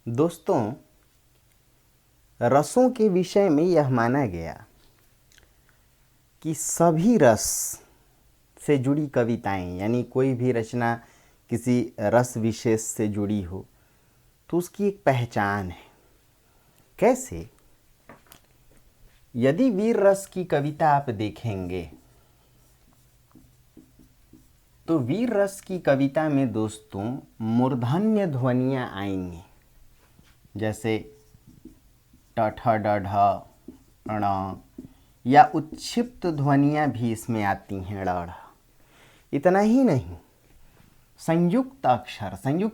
दोस्तों, रसों के विषय में यह माना गया कि सभी रस से जुड़ी कविताएं, यानी कोई भी रचना किसी रस विशेष से जुड़ी हो तो उसकी एक पहचान है। कैसे? यदि वीर रस की कविता आप देखेंगे तो वीर रस की कविता में दोस्तों मूर्धन्य ध्वनियाँ आएंगी, जैसे ट ठ ड ढ ण, या उच्छिप्त ध्वनियाँ भी इसमें आती हैं, ड़ ढ। इतना ही नहीं, संयुक्त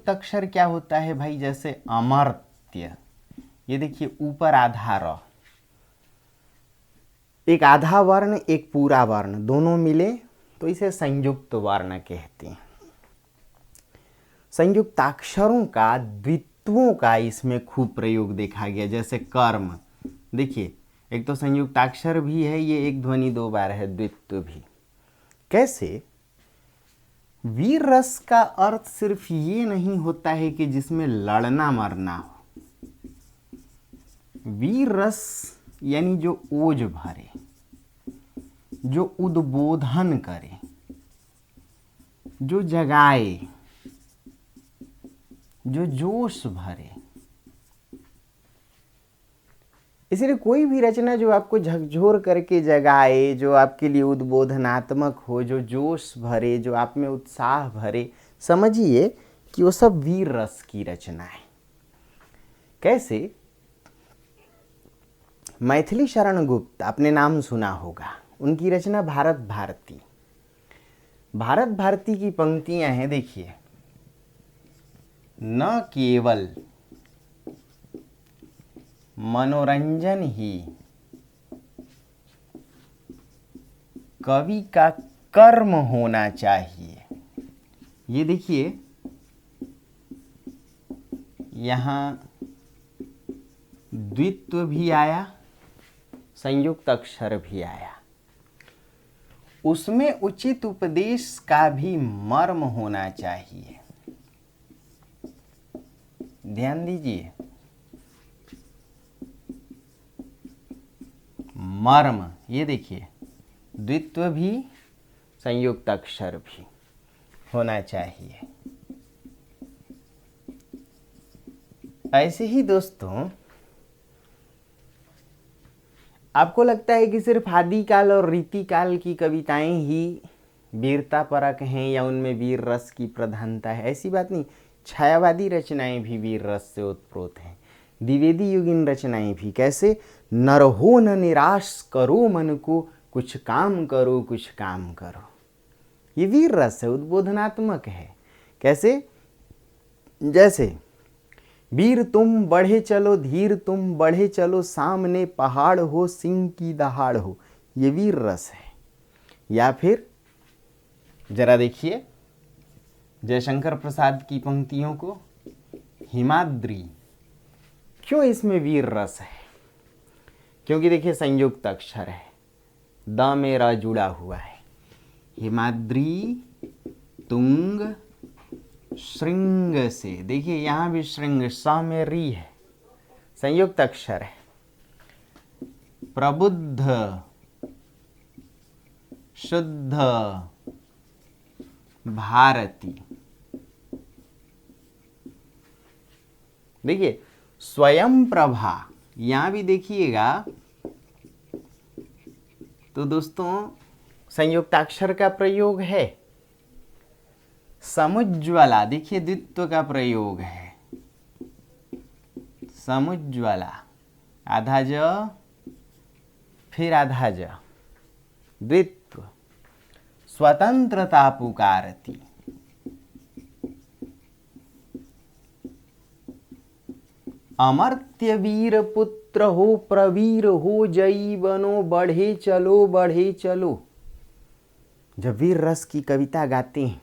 अक्षर क्या होता है भाई? जैसे अमर्त्य, ये देखिए ऊपर आधा र, एक आधा वर्ण एक पूरा वर्ण दोनों मिले तो इसे संयुक्त वर्ण कहते हैं। संयुक्ताक्षरों का, द्वित्वों का इसमें खूब प्रयोग देखा गया। जैसे कर्म, देखिए एक तो संयुक्ताक्षर भी है, ये एक ध्वनि दो बार है, द्वित्व भी। कैसे? वीर रस का अर्थ सिर्फ ये नहीं होता है कि जिसमें लड़ना मरना हो। वीर रस यानी जो ओज भरे, जो उद्बोधन करे, जो जगाए, जो जोश भरे। इसलिए कोई भी रचना जो आपको झकझोर करके जगाए, जो आपके लिए उद्बोधनात्मक हो, जो जोश भरे, जो आप में उत्साह भरे, समझिए कि वो सब वीर रस की रचना है। कैसे? मैथिली शरण गुप्त, आपने नाम सुना होगा, उनकी रचना भारत भारती। भारत भारती की पंक्तियां हैं, देखिए, न केवल मनोरंजन ही कवि का कर्म होना चाहिए। ये देखिए यहाँ द्वित्व भी आया, संयुक्त अक्षर भी आया, उसमें उचित उपदेश का भी मर्म होना चाहिए। ध्यान दीजिए, मर्म, ये देखिए द्वित्व भी संयुक्त अक्षर भी होना चाहिए। ऐसे ही दोस्तों, आपको लगता है कि सिर्फ आदिकाल और रीतिकाल की कविताएं ही वीरता परक हैं या उनमें वीर रस की प्रधानता है? ऐसी बात नहीं। छायावादी रचनाएं भी वीर रस से उत्प्रोत हैं, द्विवेदी युगीन रचनाएं भी। कैसे? नर हो न निराश करो मन को, कुछ काम करो कुछ काम करो। ये वीर रस है, उद्बोधनात्मक है। कैसे? जैसे वीर तुम बढ़े चलो, धीर तुम बढ़े चलो, सामने पहाड़ हो सिंह की दहाड़ हो, ये वीर रस है। या फिर जरा देखिए जयशंकर प्रसाद की पंक्तियों को, हिमाद्री। क्यों इसमें वीर रस है? क्योंकि देखिए संयुक्त अक्षर है, द में र जुड़ा हुआ है। हिमाद्री तुंग श्रृंग से, देखिए यहां भी श्रृंग, स में री है, संयुक्त अक्षर है। प्रबुद्ध, शुद्ध, भारती। देखिए स्वयं प्रभा, यहां भी देखिएगा तो दोस्तों संयुक्ताक्षर का प्रयोग है। समुज्ज्वला, देखिए द्वित्व का प्रयोग है, समुज्ज्वला, आधा ज फिर आधा ज, द्वित्व। स्वतंत्रता पुकारती, अमर्त्य वीर पुत्र हो, प्रवीर हो, जयी बनो, बढ़े चलो बढ़े चलो। जब वीर रस की कविता गाते हैं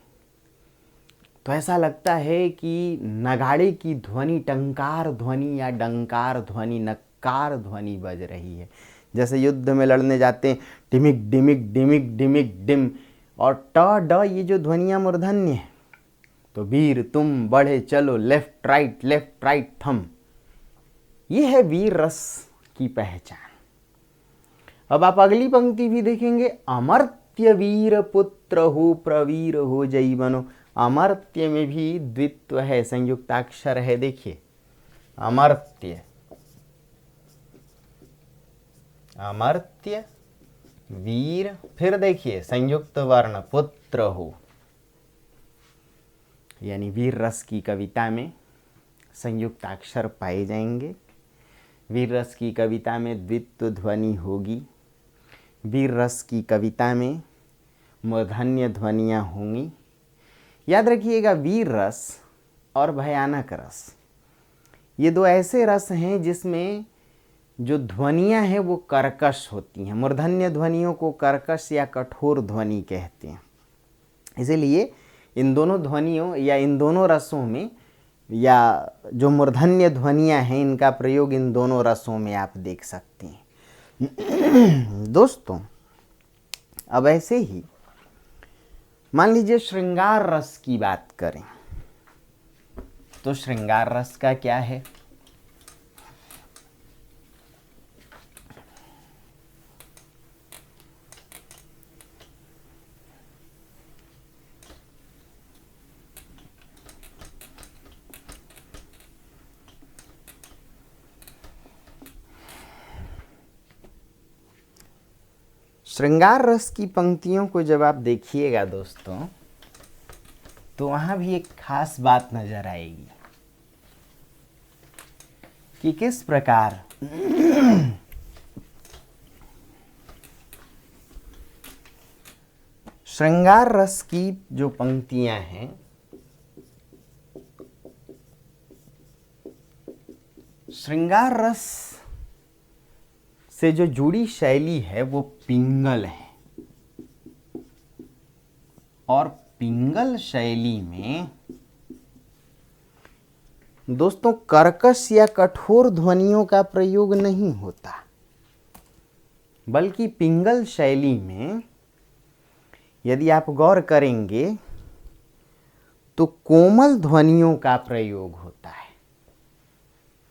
तो ऐसा लगता है कि नगाड़े की ध्वनि टंकार ध्वनि या डंकार ध्वनि, नक्कार ध्वनि बज रही है। जैसे युद्ध में लड़ने जाते हैं, डिमिक डिमिक डिमिक डिमिक डिम, और ट ड ये जो ध्वनियाँ मूर्धन्य है। तो वीर तुम बढ़े चलो, लेफ्ट राइट थम, ये है वीर रस की पहचान। अब आप अगली पंक्ति भी देखेंगे, अमर्त्य वीर पुत्र हो प्रवीर हो जई बनो। अमर्त्य में भी द्वित्व है, संयुक्ताक्षर है, देखिए अमर्त्य, अमर्त्य वीर, फिर देखिए संयुक्त वर्ण पुत्र हो, यानी वीर रस की कविता में संयुक्ताक्षर पाए जाएंगे। वीर रस की कविता में द्वित्व ध्वनि होगी। वीर रस की कविता में मूर्धन्य ध्वनियाँ होंगी। याद रखिएगा, वीर रस और भयानक रस, ये दो ऐसे रस हैं जिसमें जो ध्वनियाँ हैं वो कर्कश होती हैं। मूर्धन्य ध्वनियों को कर्कश या कठोर ध्वनि कहते हैं। इसीलिए इन दोनों ध्वनियों या इन दोनों रसों में, या जो मूर्धन्य ध्वनियाँ हैं, इनका प्रयोग इन दोनों रसों में आप देख सकते हैं। दोस्तों, अब ऐसे ही मान लीजिए श्रृंगार रस की बात करें, तो श्रृंगार रस का क्या है? श्रृंगार रस की पंक्तियों को जब आप देखिएगा दोस्तों, तो वहां भी एक खास बात नजर आएगी कि किस प्रकार श्रृंगार रस की जो पंक्तियां हैं, श्रृंगार रस से जो जुड़ी शैली है वो पिंगल है। और पिंगल शैली में दोस्तों कर्कश या कठोर ध्वनियों का प्रयोग नहीं होता, बल्कि पिंगल शैली में यदि आप गौर करेंगे तो कोमल ध्वनियों का प्रयोग होता है,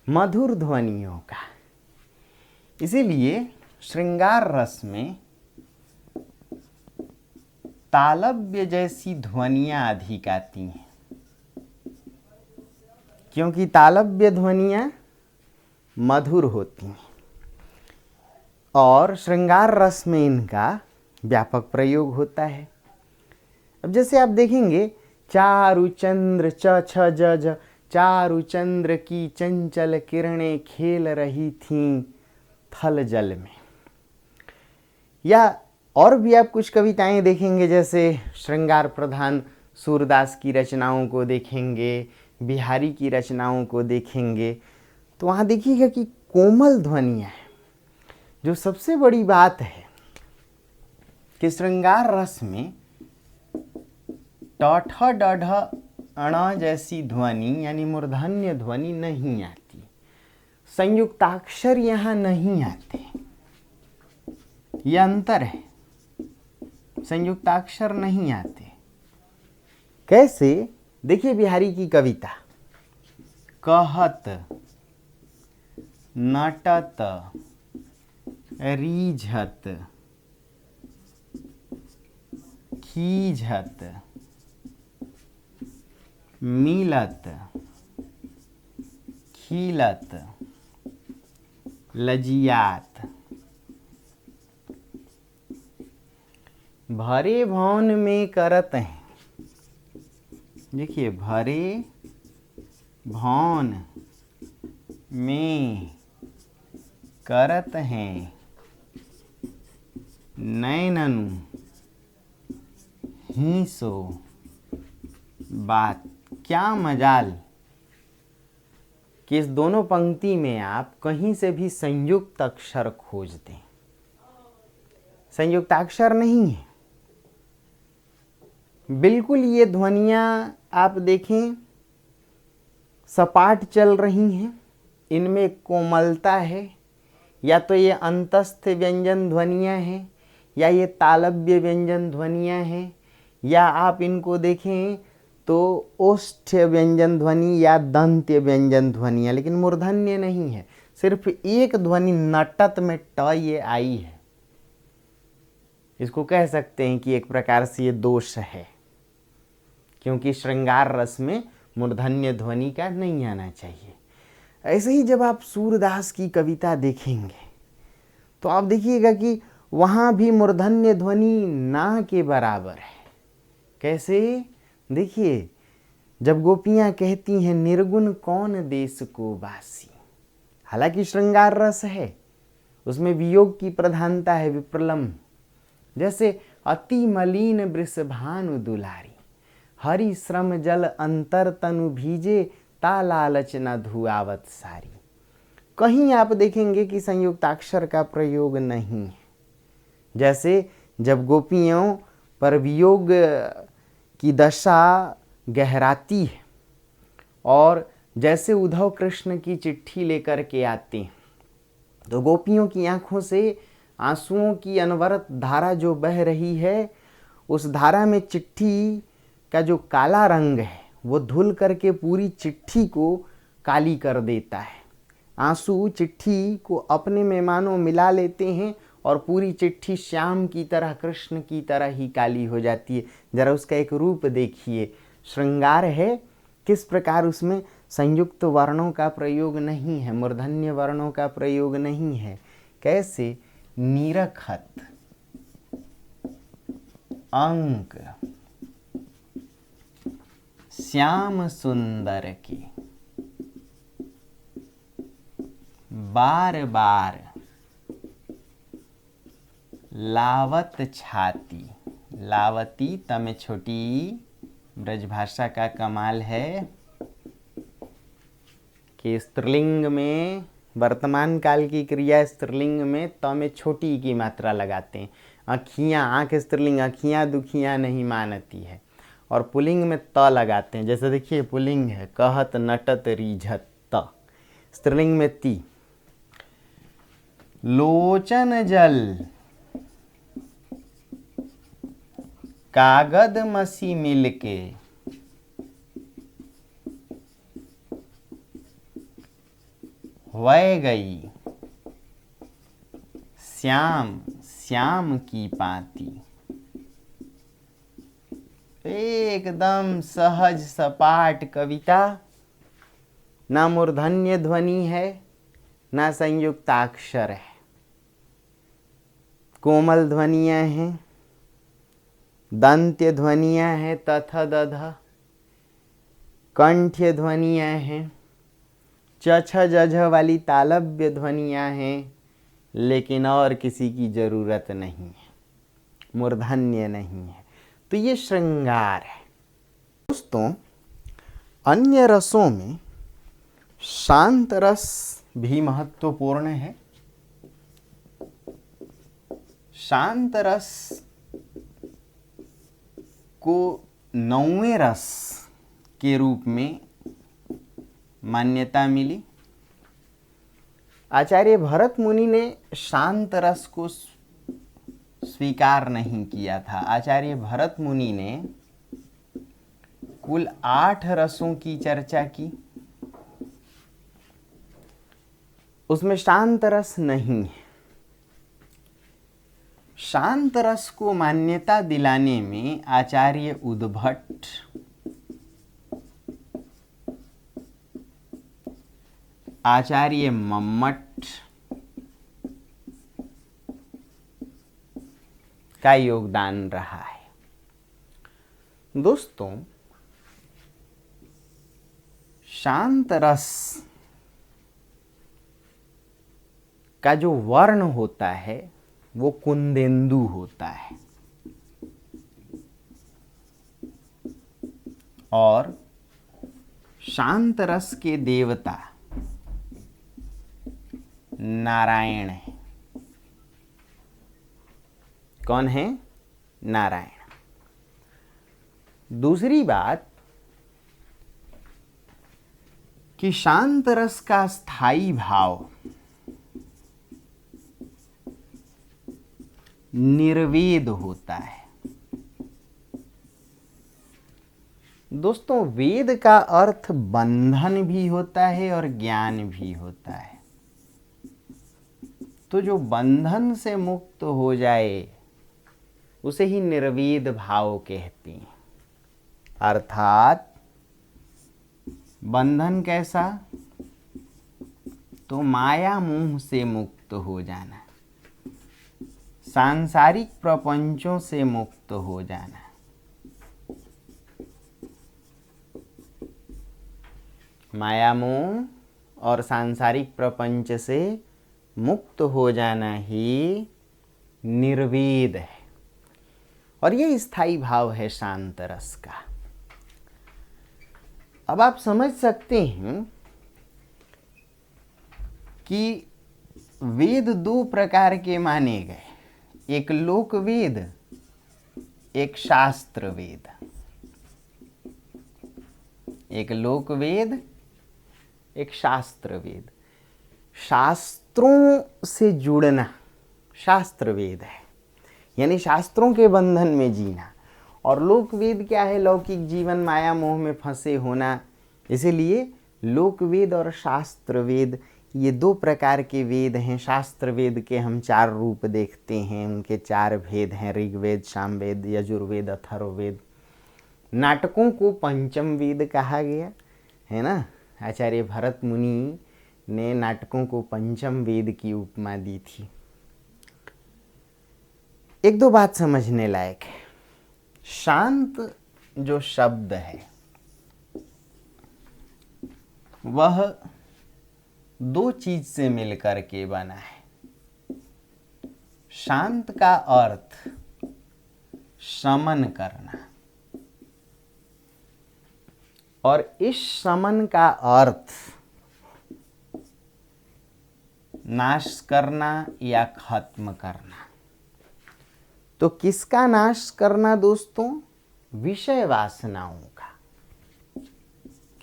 मधुर ध्वनियों का। इसीलिए श्रृंगार रस में तालव्य जैसी ध्वनियां अधिक आती हैं, क्योंकि तालव्य ध्वनियां मधुर होती हैं और श्रृंगार रस में इनका व्यापक प्रयोग होता है। अब जैसे आप देखेंगे, चारु चंद्र च छ ज ज, चारु चंद्र की चंचल किरणें खेल रही थीं थल जल में। या और भी आप कुछ कविताएं देखेंगे, जैसे श्रृंगार प्रधान सूरदास की रचनाओं को देखेंगे, बिहारी की रचनाओं को देखेंगे, तो वहाँ देखिएगा कि कोमल ध्वनियाँ हैं। जो सबसे बड़ी बात है कि श्रृंगार रस में ट ठ ड ढ अण जैसी ध्वनि यानी मूर्धन्य ध्वनि नहीं आती, संयुक्ताक्षर यहाँ नहीं आते। यह अंतर है, संयुक्ताक्षर नहीं आते। कैसे? देखिए बिहारी की कविता, कहत नटत रीझत खीझत मिलत खिलत लजियात, भरे भवन में करत हैं। देखिए, भरे भवन में करत हैं नैननु ही सो बात। क्या मजाल कि इस दोनों पंक्ति में आप कहीं से भी संयुक्त अक्षर खोज दें, संयुक्ताक्षर नहीं है। बिल्कुल ये ध्वनियाँ आप देखें सपाट चल रही हैं, इनमें कोमलता है। या तो ये अंतस्थ व्यंजन ध्वनियाँ हैं, या ये तालव्य व्यंजन ध्वनियाँ हैं, या आप इनको देखें तो ओष्ठ्य व्यंजन ध्वनि या दंत्य व्यंजन ध्वनि है, लेकिन मूर्धन्य नहीं है। सिर्फ एक ध्वनि नटत में ट ये आई है। इसको कह सकते हैं कि एक प्रकार से ये दोष है, क्योंकि श्रृंगार रस में मूर्धन्य ध्वनि का नहीं आना चाहिए। ऐसे ही जब आप सूरदास की कविता देखेंगे तो आप देखिएगा कि वहाँ भी मूर्धन्य ध्वनि ना के बराबर है। कैसे? देखिए, जब गोपियाँ कहती हैं निर्गुण कौन देश को बासी, हालांकि श्रृंगार रस है, उसमें वियोग की प्रधानता है, विप्रलम्ब। जैसे अति मलिन वृषभानु दुलारी, हरि श्रम जल अंतर तनु भीजे, ता लालच न धुआवत सारी। कहीं आप देखेंगे कि संयुक्ताक्षर का प्रयोग नहीं है। जैसे जब गोपियों पर वियोग की दशा गहराती है और जैसे उद्धव कृष्ण की चिट्ठी लेकर के आते हैं, तो गोपियों की आंखों से आंसुओं की अनवरत धारा जो बह रही है, उस धारा में चिट्ठी का जो काला रंग है वो धुल करके पूरी चिट्ठी को काली कर देता है। आंसू चिट्ठी को अपने में मानो मिला लेते हैं और पूरी चिट्ठी श्याम की तरह, कृष्ण की तरह ही काली हो जाती है। जरा उसका एक रूप देखिए, श्रृंगार है, किस प्रकार उसमें संयुक्त वर्णों का प्रयोग नहीं है, मूर्धन्य वर्णों का प्रयोग नहीं है। कैसे? निरखत अंक श्याम सुंदर की, बार बार लावत छाती। लावती तम छोटी, ब्रजभाषा का कमाल है कि स्त्रीलिंग में, वर्तमान काल की क्रिया स्त्रीलिंग में त में छोटी की मात्रा लगाते हैं। अखियाँ, आँख स्त्रीलिंग, अखियाँ दुखियाँ नहीं मानती है, और पुलिंग में त लगाते हैं। जैसे देखिए पुलिंग है, कहत नटत रीझत त, स्त्रीलिंग में ती। लोचन जल कागद मसी मिलके, वह गई श्याम श्याम की पाती। एकदम सहज सपाट कविता, ना मूर्धन्य ध्वनि है ना संयुक्ताक्षर है, कोमल ध्वनियाँ हैं, दंत्य ध्वनियाँ हैं, तथ दध, कंठ्य ध्वनियाँ हैं, चछ जझ वाली तालव्य ध्वनियाँ हैं, लेकिन और किसी की जरूरत नहीं है, मूर्धन्य नहीं है। तो ये श्रृंगार है। दोस्तों, अन्य रसों में शांत रस भी महत्वपूर्ण है। शांत रस को नौवें रस के रूप में मान्यता मिली। आचार्य भरत मुनि ने शांत रस को स्वीकार नहीं किया था। आचार्य भरत मुनि ने कुल 8 रसों की चर्चा की, उसमें शांत रस नहीं है। शांत रस को मान्यता दिलाने में आचार्य उद्भट, आचार्य मम्मट का योगदान रहा है। दोस्तों, शांत रस का जो वर्ण होता है वो कुंदेंदु होता है, और शांत रस के देवता नारायण है। कौन है? नारायण। दूसरी बात कि शांत रस का स्थायी भाव निर्वेद होता है। दोस्तों वेद का अर्थ बंधन भी होता है और ज्ञान भी होता है। तो जो बंधन से मुक्त हो जाए उसे ही निर्वेद भाव कहते हैं। अर्थात बंधन कैसा? तो माया मोह से मुक्त हो जाना, सांसारिक प्रपंचों से मुक्त हो जाना। माया मोह और सांसारिक प्रपंच से मुक्त हो जाना ही निर्वेद है, और ये स्थायी भाव है शांत रस का। अब आप समझ सकते हैं कि वेद दो प्रकार के माने गए, एक लोक वेद, एक शास्त्र वेद। एक लोक वेद, एक शास्त्र वेद। शास्त्रों से जुड़ना शास्त्र वेद है, यानी शास्त्रों के बंधन में जीना। और लोक वेद क्या है? लौकिक जीवन, माया मोह में फंसे होना। इसीलिए लोक वेद और शास्त्र वेद ये दो प्रकार के वेद हैं। शास्त्र वेद के हम 4 रूप देखते हैं, उनके 4 भेद हैं, ऋग्वेद, सामवेद, यजुर्वेद, अथर्ववेद। नाटकों को पंचम वेद कहा गया है ना। आचार्य भरत मुनि ने नाटकों को पंचम वेद की उपमा दी थी। एक दो बात समझने लायक है। शांत जो शब्द है वह 2 चीज से मिलकर के बना है। शांत का अर्थ शमन करना, और इस शमन का अर्थ नाश करना या खत्म करना। तो किसका नाश करना दोस्तों? विषय वासनाओं का।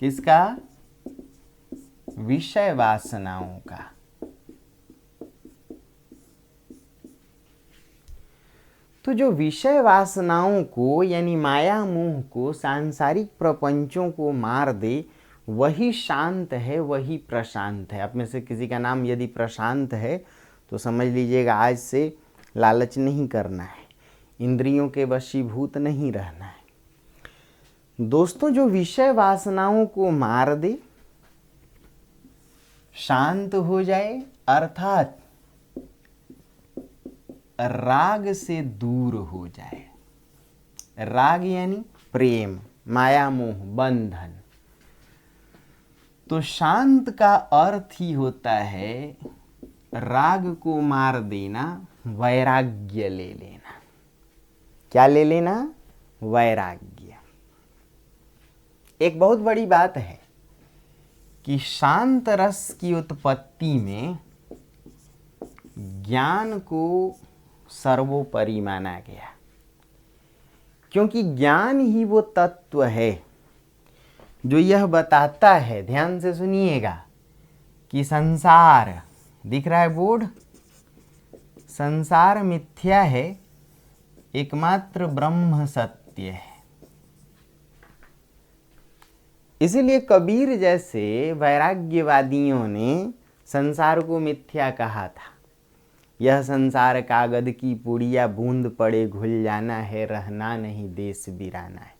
किसका? विषय वासनाओं का। तो जो विषय वासनाओं को यानी माया मोह को, सांसारिक प्रपंचों को मार दे, वही शांत है, वही प्रशांत है। आप में से किसी का नाम यदि प्रशांत है तो समझ लीजिएगा आज से लालच नहीं करना है, इंद्रियों के वशीभूत नहीं रहना है। दोस्तों जो विषय वासनाओं को मार दे, शांत हो जाए, अर्थात राग से दूर हो जाए। राग यानी प्रेम, माया मोह, बंधन। तो शांत का अर्थ ही होता है राग को मार देना, वैराग्य ले लेना। क्या ले लेना? वैराग्य। एक बहुत बड़ी बात है कि शांत रस की उत्पत्ति में ज्ञान को सर्वोपरि माना गया, क्योंकि ज्ञान ही वो तत्व है जो यह बताता है, ध्यान से सुनिएगा, कि संसार, दिख रहा है बोर्ड, संसार मिथ्या है, एकमात्र ब्रह्म सत्य है। इसीलिए कबीर जैसे वैराग्यवादियों ने संसार को मिथ्या कहा था। यह संसार कागद की पुड़िया, बूंद पड़े घुल जाना है, रहना नहीं देश बिराना है।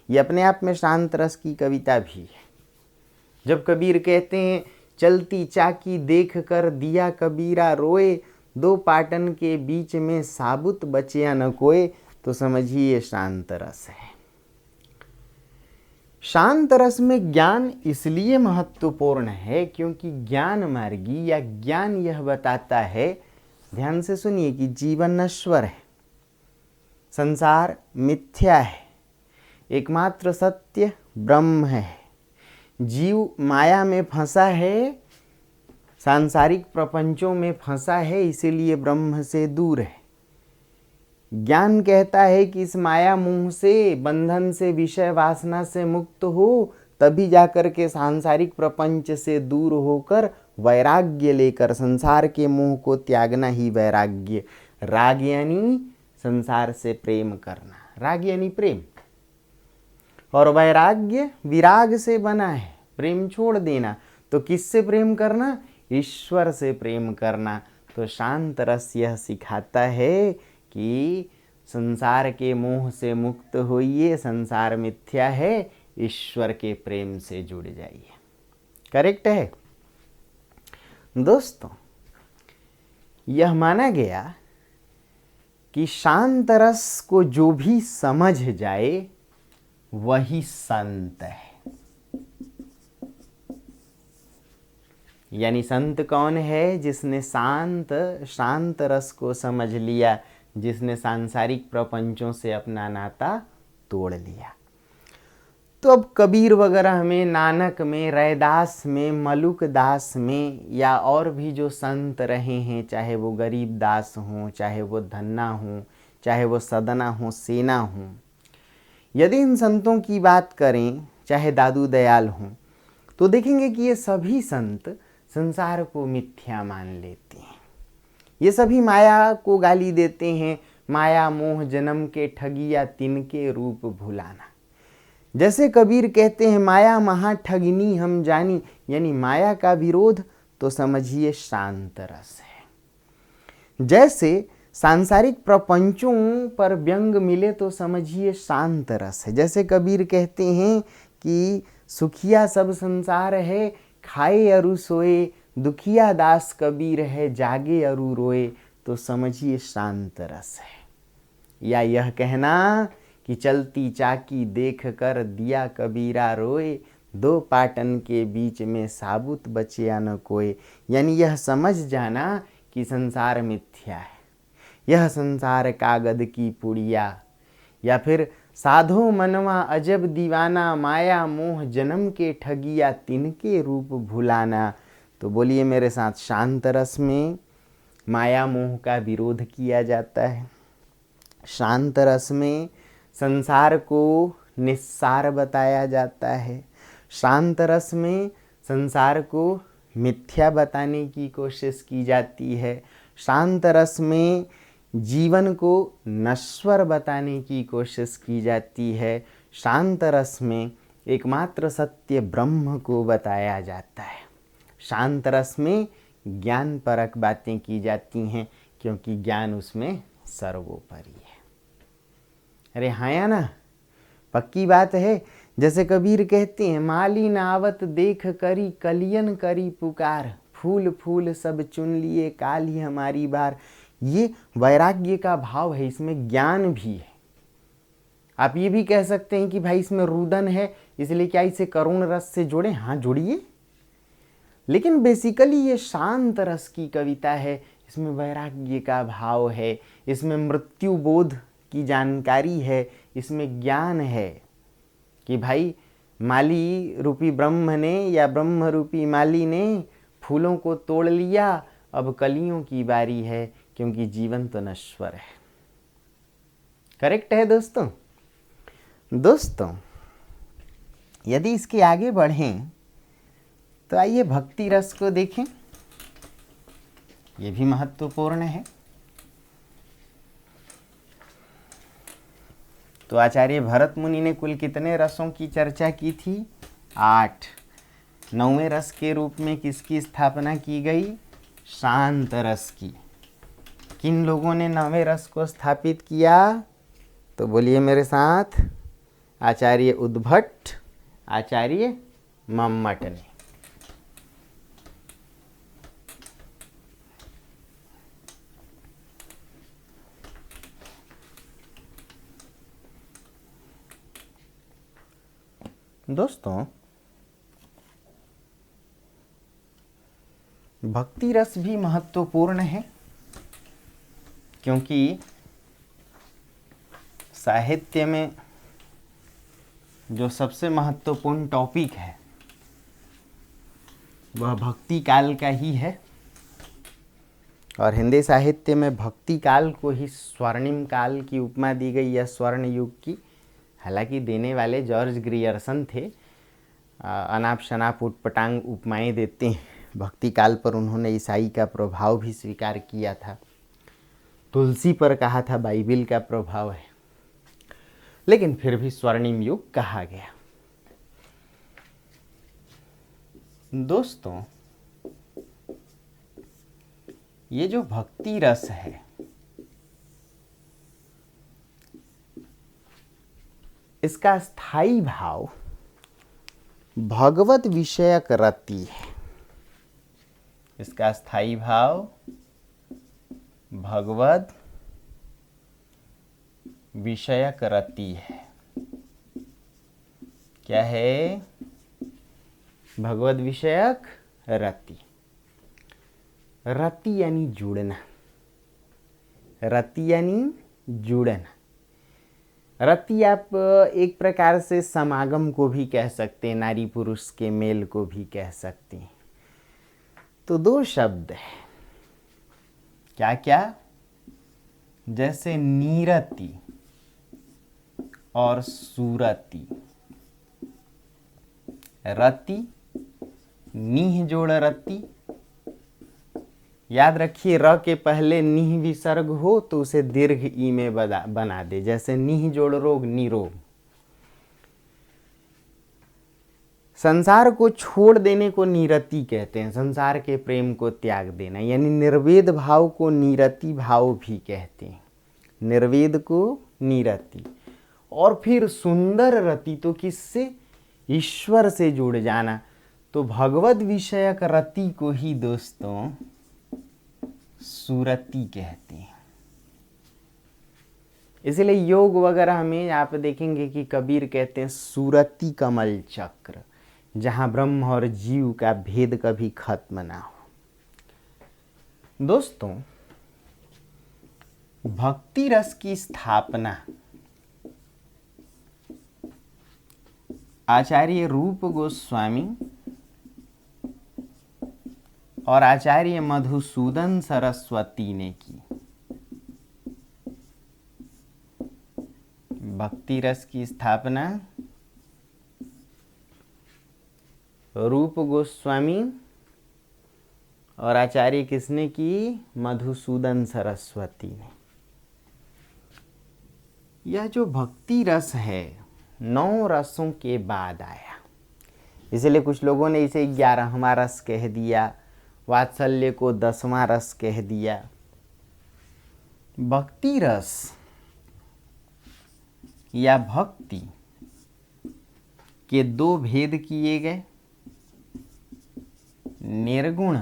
ये अपने आप में शांत रस की कविता भी है। जब कबीर कहते हैं, चलती चाकी देख कर दिया कबीरा रोए, 2 पाटन के बीच में साबुत बचिया न कोय, तो समझिए शांत रस है। शांत रस में ज्ञान इसलिए महत्वपूर्ण है क्योंकि ज्ञान मार्गी या ज्ञान यह बताता है, ध्यान से सुनिए, कि जीवन नश्वर है, संसार मिथ्या है, एकमात्र सत्य ब्रह्म है। जीव माया में फंसा है, सांसारिक प्रपंचों में फंसा है, इसीलिए ब्रह्म से दूर है। ज्ञान कहता है कि इस माया मोह से, बंधन से, विषय वासना से मुक्त हो, तभी जाकर के सांसारिक प्रपंच से दूर होकर वैराग्य लेकर, संसार के मोह को त्यागना ही वैराग्य। राग यानी संसार से प्रेम करना, राग यानी प्रेम। और वैराग्य विराग से बना है, प्रेम छोड़ देना। तो किससे प्रेम करना? ईश्वर से प्रेम करना। तो शांत रस यह सिखाता है कि संसार के मोह से मुक्त होइए, संसार मिथ्या है, ईश्वर के प्रेम से जुड़ जाइए। करेक्ट है दोस्तों। यह माना गया कि शांत रस को जो भी समझ जाए वही संत है। यानी संत कौन है? जिसने शांत रस को समझ लिया, जिसने सांसारिक प्रपंचों से अपना नाता तोड़ लिया। तो अब कबीर वगैरह में, नानक में, रैदास में, मलुक दास में, या और भी जो संत रहे हैं, चाहे वो गरीब दास हों, चाहे वो धन्ना हों, चाहे वो सदना हों, सेना हों, यदि इन संतों की बात करें, चाहे दादू दयाल हों, तो देखेंगे कि ये सभी संत संसार को मिथ्या मान लेते हैं। ये सभी माया को गाली देते हैं। माया मोह जन्म के ठगिया तिनके रूप भुलाना। जैसे कबीर कहते हैं, माया महा ठगिनी हम जानी, यानी माया का विरोध तो समझिए शांत रस है। जैसे सांसारिक प्रपंचों पर व्यंग मिले तो समझिए शांत रस है। जैसे कबीर कहते हैं कि सुखिया सब संसार है, खाए अरु सोए, दुखिया दास कबीर है, जागे अरु रोए, तो समझिए शांत रस है। या यह कहना कि चलती चाकी देख कर दिया कबीरा रोए, दो पाटन के बीच में साबुत बचिया न कोई, यानी यह समझ जाना कि संसार मिथ्या है, यह संसार कागद की पुड़िया। या फिर साधो मनवा अजब दीवाना, माया मोह जन्म के ठगिया तिनके रूप भुलाना। तो बोलिए मेरे साथ, शांत रस में माया मोह का विरोध किया जाता है। शांत रस में संसार को निस्सार बताया जाता है। शांत रस में संसार को मिथ्या बताने की कोशिश की जाती है। शांत रस में जीवन को नश्वर बताने की कोशिश की जाती है। शांत रस में एकमात्र सत्य ब्रह्म को बताया जाता है। शांत रस में ज्ञान परक बातें की जाती हैं, क्योंकि ज्ञान उसमें सर्वोपरि है। अरे हाँ या ना, पक्की बात है। जैसे कबीर कहते हैं, माली नावत देख करी कलियन करी पुकार, फूल फूल सब चुन लिए काली हमारी बार। ये वैराग्य का भाव है, इसमें ज्ञान भी है। आप ये भी कह सकते हैं कि भाई इसमें रुदन है, इसलिए क्या इसे करुण रस से जोड़ें? हाँ जोड़िए, लेकिन बेसिकली ये शांत रस की कविता है। इसमें वैराग्य का भाव है, इसमें मृत्यु बोध की जानकारी है, इसमें ज्ञान है कि भाई माली रूपी ब्रह्म ने या ब्रह्म रूपी माली ने फूलों को तोड़ लिया, अब कलियों की बारी है, क्योंकि जीवन तो नश्वर है। करेक्ट है दोस्तों, यदि इसके आगे बढ़ें तो आइए भक्ति रस को देखें। ये भी महत्वपूर्ण है। तो आचार्य भरत मुनि ने कुल कितने रसों की चर्चा की थी? 8। 9वें रस के रूप में किसकी स्थापना की गई? शांत रस की। किन लोगों ने 9वें रस को स्थापित किया? तो बोलिए मेरे साथ, आचार्य उद्भट, आचार्य मम्मट ने। दोस्तों, भक्ति रस भी महत्वपूर्ण है, क्योंकि साहित्य में जो सबसे महत्वपूर्ण टॉपिक है वह भक्ति काल का ही है। और हिंदी साहित्य में भक्ति काल को ही स्वर्णिम काल की उपमा दी गई या स्वर्ण युग की। हालांकि देने वाले जॉर्ज ग्रियर्सन थे। अनाप शनाप उटपटांग उपमाएं देते हैं। भक्ति काल पर उन्होंने ईसाई का प्रभाव भी स्वीकार किया था। तुलसी पर कहा था बाइबिल का प्रभाव है। लेकिन फिर भी स्वर्णिम युग कहा गया। दोस्तों, ये जो भक्ति रस है, इसका स्थायी भाव भगवत विषयक रति है। इसका स्थायी भाव भगवत विषयक रति है। क्या है? भगवत विषयक रति। रति यानी जुड़ना, रति यानी जुड़ना। रति आप एक प्रकार से समागम को भी कह सकते हैं, नारी पुरुष के मेल को भी कह सकते हैं। तो दो शब्द है, क्या क्या? जैसे नीरति और सुरति। रति, नीह जोड़ रति। याद रखिए, र के पहले नीह विसर्ग हो तो उसे दीर्घ ई में बना दे, जैसे नीह जोड़ रोग, निरोग। संसार को छोड़ देने को नीरति कहते हैं, संसार के प्रेम को त्याग देना, यानी निर्वेद भाव को नीरति भाव भी कहते हैं। निर्वेद को नीरति। और फिर सुंदर रति तो किससे? ईश्वर से जुड़ जाना। तो भगवत विषयक रति को ही दोस्तों सुरति कहते हैं। इसलिए योग वगैरह में आप देखेंगे कि कबीर कहते हैं सुरति कमल चक्र, जहां ब्रह्म और जीव का भेद कभी खत्म ना हो। दोस्तों, भक्ति रस की स्थापना आचार्य रूप गोस्वामी और आचार्य मधुसूदन सरस्वती ने की। भक्ति रस की स्थापना रूप गोस्वामी और आचार्य किसने की? मधुसूदन सरस्वती ने। यह जो भक्ति रस है 9 रसों के बाद आया, इसलिए कुछ लोगों ने इसे 11वां रस कह दिया, वात्सल्य को 10वां रस कह दिया। भक्ति रस या भक्ति के 2 भेद किए गए, निर्गुण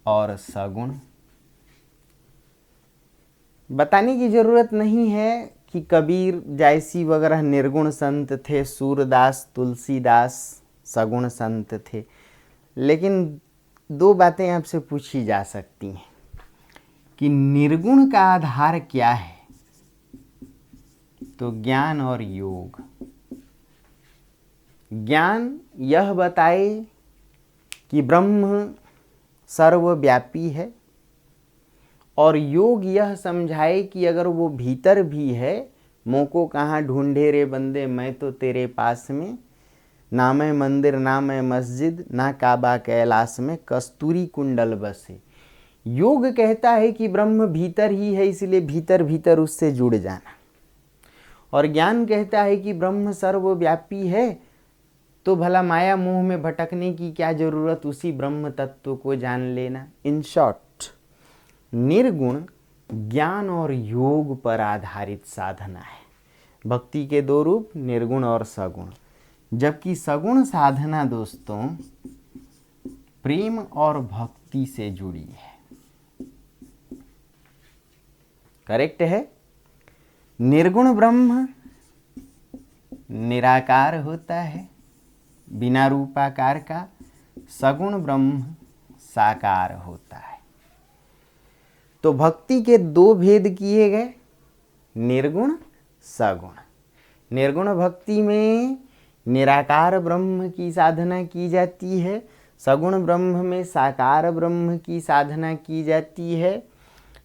और सगुण। बताने की जरूरत नहीं है कि कबीर जैसी वगैरह निर्गुण संत थे, सूरदास, तुलसीदास सगुण संत थे। लेकिन 2 बातें आपसे पूछी जा सकती हैं कि निर्गुण का आधार क्या है? तो ज्ञान और योग। ज्ञान यह बताए कि ब्रह्म सर्वव्यापी है, और योग यह समझाए कि अगर वो भीतर भी है, मोको कहाँ ढूंढे रे बंदे, मैं तो तेरे पास में, ना मैं मंदिर ना मैं मस्जिद, ना काबा कैलाश में, कस्तूरी कुंडल बसे। योग कहता है कि ब्रह्म भीतर ही है, इसलिए भीतर भीतर उससे जुड़ जाना। और ज्ञान कहता है कि ब्रह्म सर्वव्यापी है, तो भला माया मोह में भटकने की क्या जरूरत, उसी ब्रह्म तत्व को जान लेना। इन शॉर्ट, निर्गुण ज्ञान और योग पर आधारित साधना है। भक्ति के 2 रूप, निर्गुण और सगुण। जबकि सगुण साधना दोस्तों प्रेम और भक्ति से जुड़ी है। करेक्ट है? निर्गुण ब्रह्म निराकार होता है, बिना रूपाकार का। सगुण ब्रह्म साकार होता है। तो भक्ति के 2 भेद किए गए, निर्गुण सगुण। निर्गुण भक्ति में निराकार ब्रह्म की साधना की जाती है, सगुण ब्रह्म में साकार ब्रह्म की साधना की जाती है।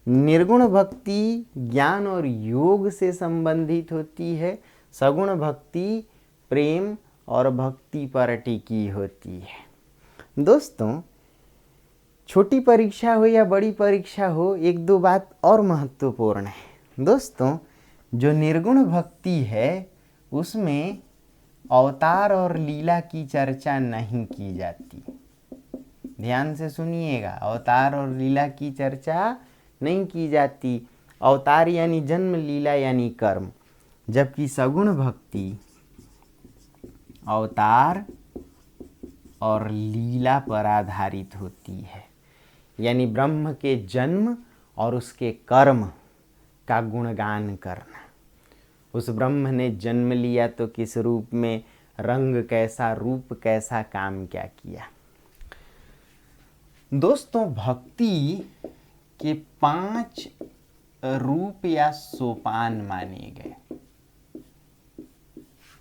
निर्गुण भक्ति ज्ञान और योग से संबंधित होती है, सगुण भक्ति प्रेम और भक्ति पर टिकी होती है। दोस्तों, छोटी परीक्षा हो या बड़ी परीक्षा हो, 1-2 बात और महत्वपूर्ण है। दोस्तों, जो निर्गुण भक्ति है उसमें अवतार और लीला की चर्चा नहीं की जाती। ध्यान से सुनिएगा, अवतार और लीला की चर्चा नहीं की जाती। अवतार यानी जन्म, लीला यानी कर्म, जबकि सगुण भक्ति अवतार और लीला पर आधारित होती है। यानी ब्रह्म के जन्म और उसके कर्म का गुणगान करना। उस ब्रह्म ने जन्म लिया तो किस रूप में, रंग कैसा, रूप कैसा, काम क्या किया। दोस्तों, भक्ति के 5 रूप या सोपान माने गए।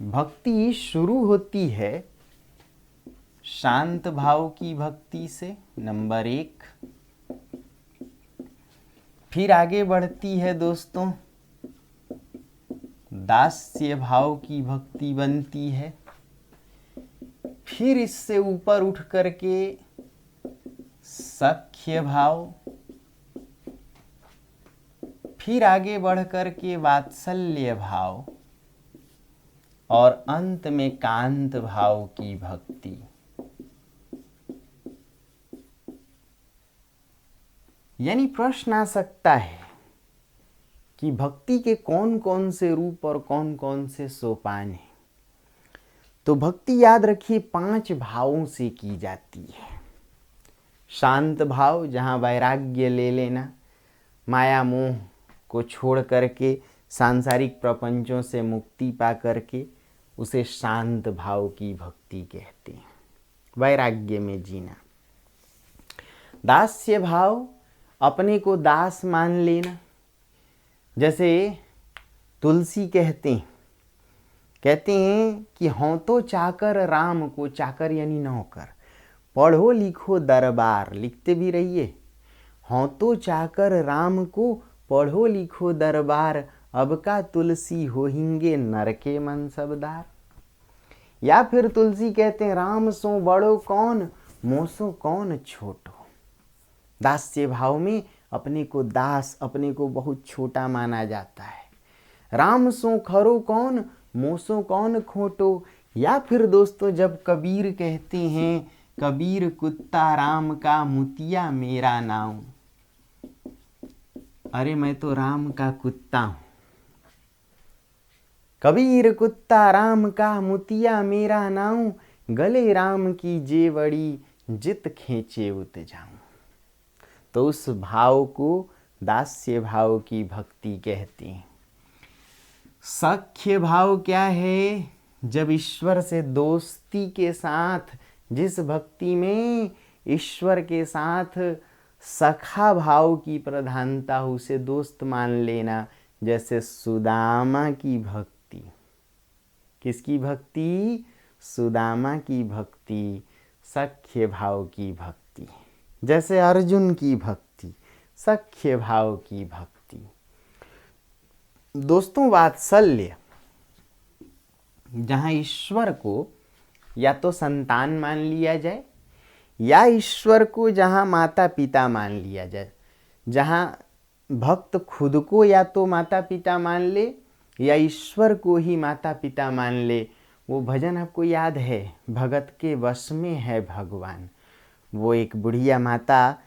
भक्ति शुरू होती है शांत भाव की भक्ति से, नंबर 1। फिर आगे बढ़ती है दोस्तों, दास्य भाव की भक्ति बनती है। फिर इससे ऊपर उठ करके सख्य भाव, फिर आगे बढ़ करके वात्सल्य भाव, और अंत में कांत भाव की भक्ति। यानी प्रश्न आ सकता है कि भक्ति के कौन कौन से रूप और कौन कौन से सोपान हैं। तो भक्ति याद रखिए 5 भावों से की जाती है। शांत भाव, जहाँ वैराग्य ले लेना, माया मोह को छोड़ करके सांसारिक प्रपंचों से मुक्ति पा करके, उसे शांत भाव की भक्ति कहते हैं, वैराग्य में जीना। दास्य भाव, अपने को दास मान लेना। जैसे तुलसी कहते हैं कि हों तो चाकर राम को, चाकर यानी नौकर, पढ़ो लिखो दरबार, लिखते भी रहिए, हों तो चाकर राम को, पढ़ो लिखो दरबार, अब का तुलसी होहिंगे नर के मनसबदार। या फिर तुलसी कहते हैं, राम सो बड़ो कौन, मोसो कौन छोटो। दास्य भाव में अपने को दास, अपने को बहुत छोटा माना जाता है। राम सो खरो कौन, मोसो कौन खोटो। या फिर दोस्तों, जब कबीर कहते हैं, कबीर कुत्ता राम का, मुतिया मेरा नाम, अरे मैं तो राम का कुत्ता हूं। कबीर कुत्ता राम का, मुतिया मेरा नाम, गले राम की जेवड़ी, जित खींचे उत जाऊं। तो उस भाव को दास्य भाव की भक्ति कहते हैं। सख्य भाव क्या है? जब ईश्वर से दोस्ती के साथ, जिस भक्ति में ईश्वर के साथ सखा भाव की प्रधानता हो, उसे दोस्त मान लेना। जैसे सुदामा की भक्ति। किसकी भक्ति? सुदामा की भक्ति, सख्य भाव की भक्ति। जैसे अर्जुन की भक्ति, सख्य भाव की भक्ति। दोस्तों, वात्सल्य, जहाँ ईश्वर को या तो संतान मान लिया जाए, या ईश्वर को जहाँ माता पिता मान लिया जाए। जहाँ भक्त खुद को या तो माता पिता मान ले, या ईश्वर को ही माता पिता मान ले। वो भजन आपको याद है, भगत के वश में है भगवान। वो एक बुढ़िया माता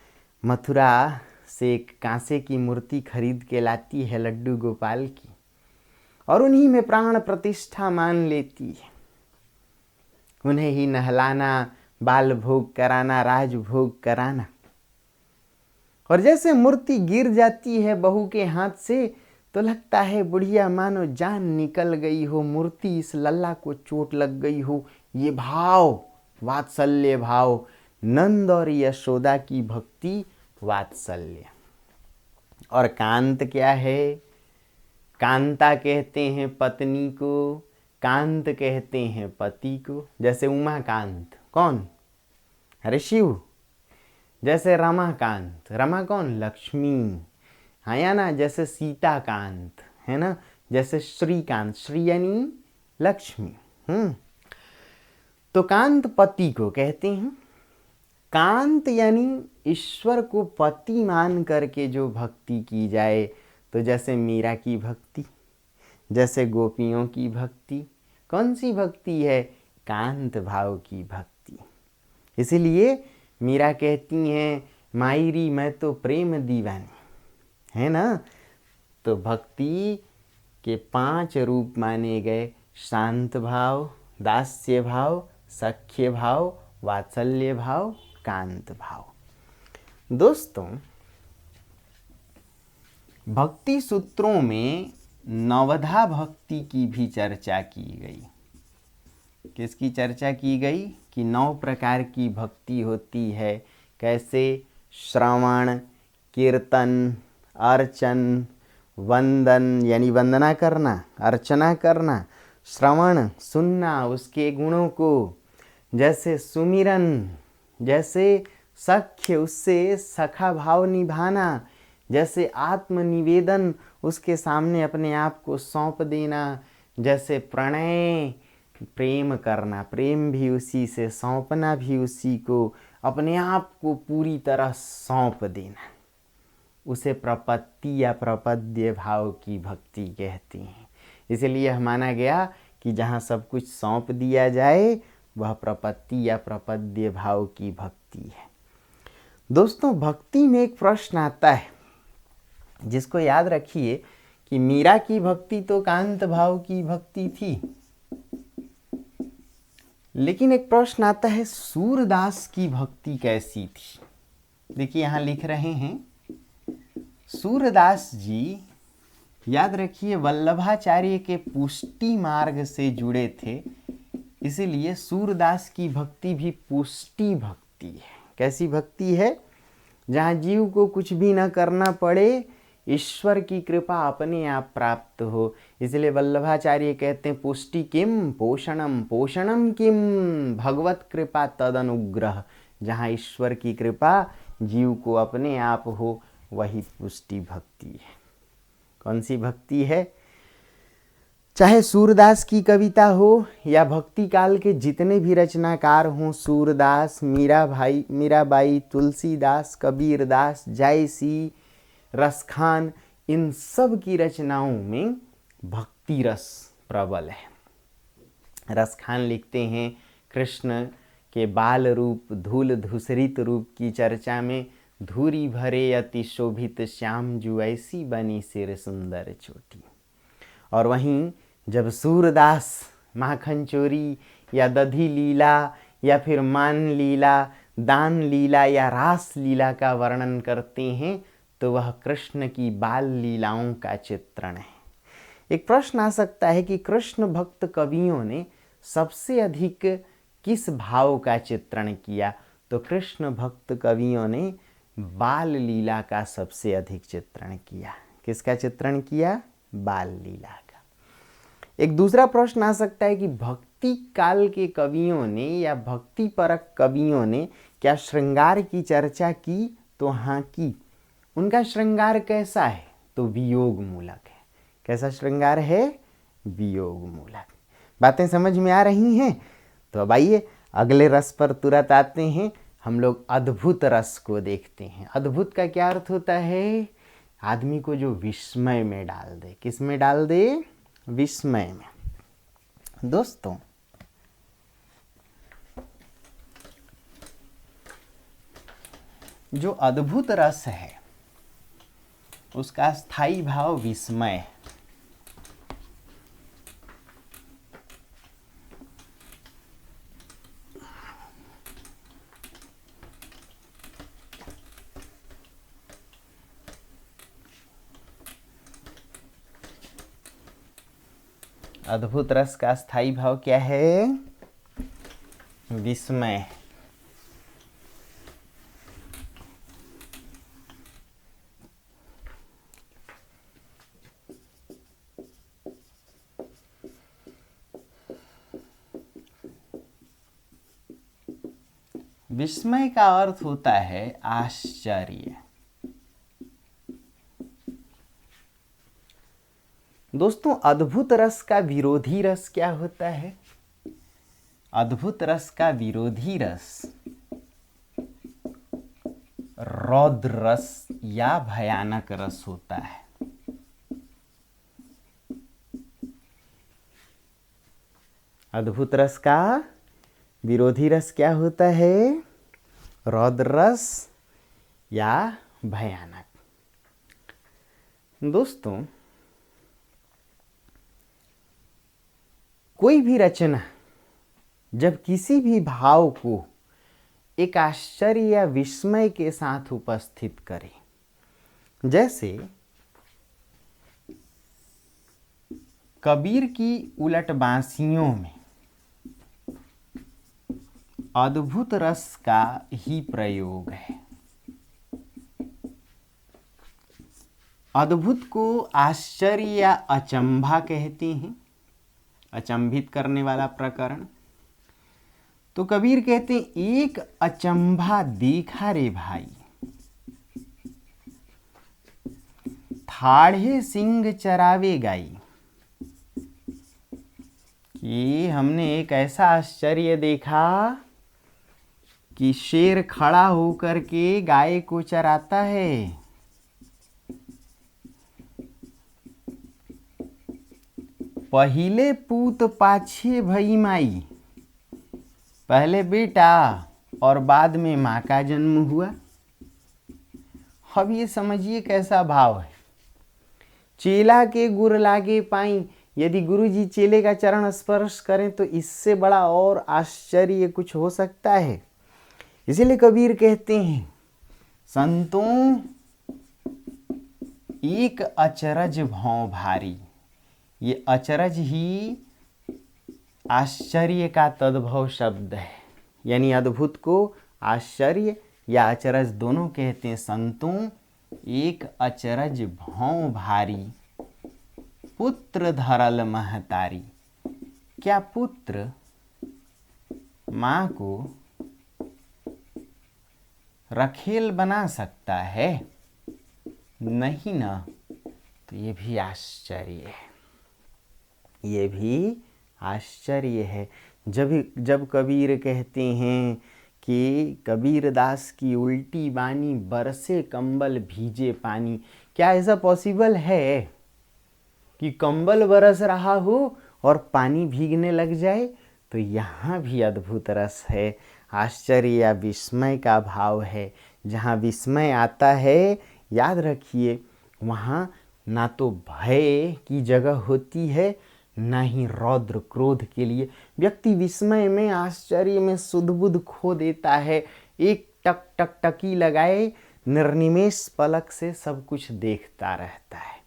मथुरा से एक कांसे की मूर्ति खरीद के लाती है, लड्डू गोपाल की, और उन्हीं में प्राण प्रतिष्ठा मान लेती है। उन्हें ही नहलाना, बाल भोग कराना, राज भोग कराना। और जैसे मूर्ति गिर जाती है बहू के हाथ से, तो लगता है बुढ़िया मानो जान निकल गई हो, मूर्ति इस लल्ला को चोट लग गई हो। ये भाव, वात्सल्य भाव। नंद और यशोदा की भक्ति, वात्सल्य। और कांत क्या है? कांता कहते हैं पत्नी को, कांत कहते हैं पति को। जैसे उमाकांत, कौन? अरे शिव। जैसे रमाकांत, रमा कौन? लक्ष्मी। हाँ या ना? जैसे सीताकांत, है ना? जैसे श्रीकांत, श्री यानी लक्ष्मी। तो कांत पति को कहते हैं। कांत यानी ईश्वर को पति मान करके जो भक्ति की जाए। तो जैसे मीरा की भक्ति, जैसे गोपियों की भक्ति। कौन सी भक्ति है? कांत भाव की भक्ति। इसीलिए मीरा कहती हैं, मायरी मैं तो प्रेम दीवानी, है ना। तो भक्ति के 5 रूप माने गए, शांत भाव, दास्य भाव, सख्य भाव, वात्सल्य भाव, कांत भाव। दोस्तों, भक्ति सूत्रों में नवधा भक्ति की भी चर्चा की गई। किसकी चर्चा की गई? कि 9 प्रकार की भक्ति होती है। कैसे? श्रवण, कीर्तन, अर्चन, वंदन यानी वंदना करना, अर्चना करना, श्रवण सुनना उसके गुणों को, जैसे सुमिरन, जैसे सख्य उससे सखा भाव निभाना, जैसे आत्मनिवेदन उसके सामने अपने आप को सौंप देना, जैसे प्रणय प्रेम करना, प्रेम भी उसी से, सौंपना भी उसी को, अपने आप को पूरी तरह सौंप देना, उसे प्रपत्ति या प्रपद्य भाव की भक्ति कहते हैं। इसलिए माना गया कि जहाँ सब कुछ सौंप दिया जाए वह प्रपत्ति या प्रपद्य भाव की भक्ति है। दोस्तों, भक्ति में एक प्रश्न आता है जिसको याद रखिए कि मीरा की भक्ति तो कांत भाव की भक्ति थी, लेकिन एक प्रश्न आता है सूरदास की भक्ति कैसी थी। देखिए यहाँ लिख रहे हैं, सूरदास जी याद रखिए वल्लभाचार्य के पुष्टि मार्ग से जुड़े थे, इसीलिए सूरदास की भक्ति भी पुष्टि भक्ति है। कैसी भक्ति है? जहाँ जीव को कुछ भी न करना पड़े, ईश्वर की कृपा अपने आप प्राप्त हो। इसलिए वल्लभाचार्य कहते हैं, पुष्टि किम पोषणम, पोषणम किम भगवत कृपा तदनुग्रह। जहाँ ईश्वर की कृपा जीव को अपने आप हो, वही पुष्टि भक्ति है। कौन सी भक्ति है? चाहे सूरदास की कविता हो या भक्ति काल के जितने भी रचनाकार हों, सूरदास, मीराबाई, तुलसीदास, कबीरदास, जायसी, रसखान, इन सब की रचनाओं में भक्ति रस प्रबल है। रसखान लिखते हैं, कृष्ण के बाल रूप धूल धूसरित रूप की चर्चा में, धूरी भरे अति शोभित श्याम जू ऐसी बनी सिर सुंदर चोटी। और वहीं जब सूरदास माखन चोरी या दधी लीला या फिर मान लीला, दान लीला या रास लीला का वर्णन करते हैं, तो वह कृष्ण की बाल लीलाओं का चित्रण है। एक प्रश्न आ सकता है कि कृष्ण भक्त कवियों ने सबसे अधिक किस भाव का चित्रण किया? तो कृष्ण भक्त कवियों ने बाल लीला का सबसे अधिक चित्रण किया। किसका चित्रण किया? बाल लीला का। एक दूसरा प्रश्न आ सकता है कि भक्ति काल के कवियों ने या भक्ति परक कवियों ने क्या श्रृंगार की चर्चा की? तो हाँ की। उनका श्रृंगार कैसा है? तो वियोग मूलक है। कैसा श्रृंगार है? वियोग मूलक। बातें समझ में आ रही हैं? तो अब आइए अगले रस पर तुरंत आते हैं। हम लोग अद्भुत रस को देखते हैं। अद्भुत का क्या अर्थ होता है? आदमी को जो विस्मय में डाल दे। किस में डाल दे? विस्मय में। दोस्तों, जो अद्भुत रस है उसका स्थायी भाव विस्मय है। अद्भुत रस का स्थायी भाव क्या है? विस्मय। विस्मय का अर्थ होता है आश्चर्य। दोस्तों, अद्भुत रस का विरोधी रस क्या होता है? अद्भुत रस का विरोधी रस रौद्र रस या भयानक रस होता है। अद्भुत रस का विरोधी रस क्या होता है? रौद्र रस या भयानक। दोस्तों, कोई भी रचना जब किसी भी भाव को एक आश्चर्य या विस्मय के साथ उपस्थित करे, जैसे कबीर की उलट बांसियों में अद्भुत रस का ही प्रयोग है। अद्भुत को आश्चर्य या अचंभा कहते हैं, अचंभित करने वाला प्रकरण। तो कबीर कहते हैं, एक अचंभा देखा रे भाई, ठाढ़े सिंह चरावे गाई। कि हमने एक ऐसा आश्चर्य देखा कि शेर खड़ा होकर के गाय को चराता है। पहिले पूत पाछे भई माई, पहले बेटा और बाद में माँ का जन्म हुआ। अब ये समझिए कैसा भाव है। चेला के गुर लागे पाई, यदि गुरुजी चेले का चरण स्पर्श करें तो इससे बड़ा और आश्चर्य कुछ हो सकता है। इसीलिए कबीर कहते हैं, संतों एक अचरज भौं भारी। ये अचरज ही आश्चर्य का तद्भव शब्द है, यानी अद्भुत को आश्चर्य या अचरज दोनों कहते हैं। संतों एक अचरज भौं भारी, पुत्र धरल महतारी। क्या पुत्र माँ को रखेल बना सकता है? नहीं ना। तो ये भी आश्चर्य है, ये भी आश्चर्य है। जब कबीर कहते हैं कि कबीर दास की उल्टी बानी, बरसे कंबल भीजे पानी। क्या ऐसा पॉसिबल है कि कंबल बरस रहा हो और पानी भीगने लग जाए? तो यहाँ भी अद्भुत रस है, आश्चर्य या विस्मय का भाव है। जहाँ विस्मय आता है, याद रखिए, वहाँ ना तो भय की जगह होती है, ना ही रौद्र क्रोध के लिए। व्यक्ति विस्मय में, आश्चर्य में सुध-बुध खो देता है। एक टक टक टकी लगाए, निर्निमेष पलक से सब कुछ देखता रहता है।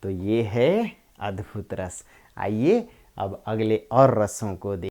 तो ये है अद्भुत रस। आइए अब अगले और रसों को देखें।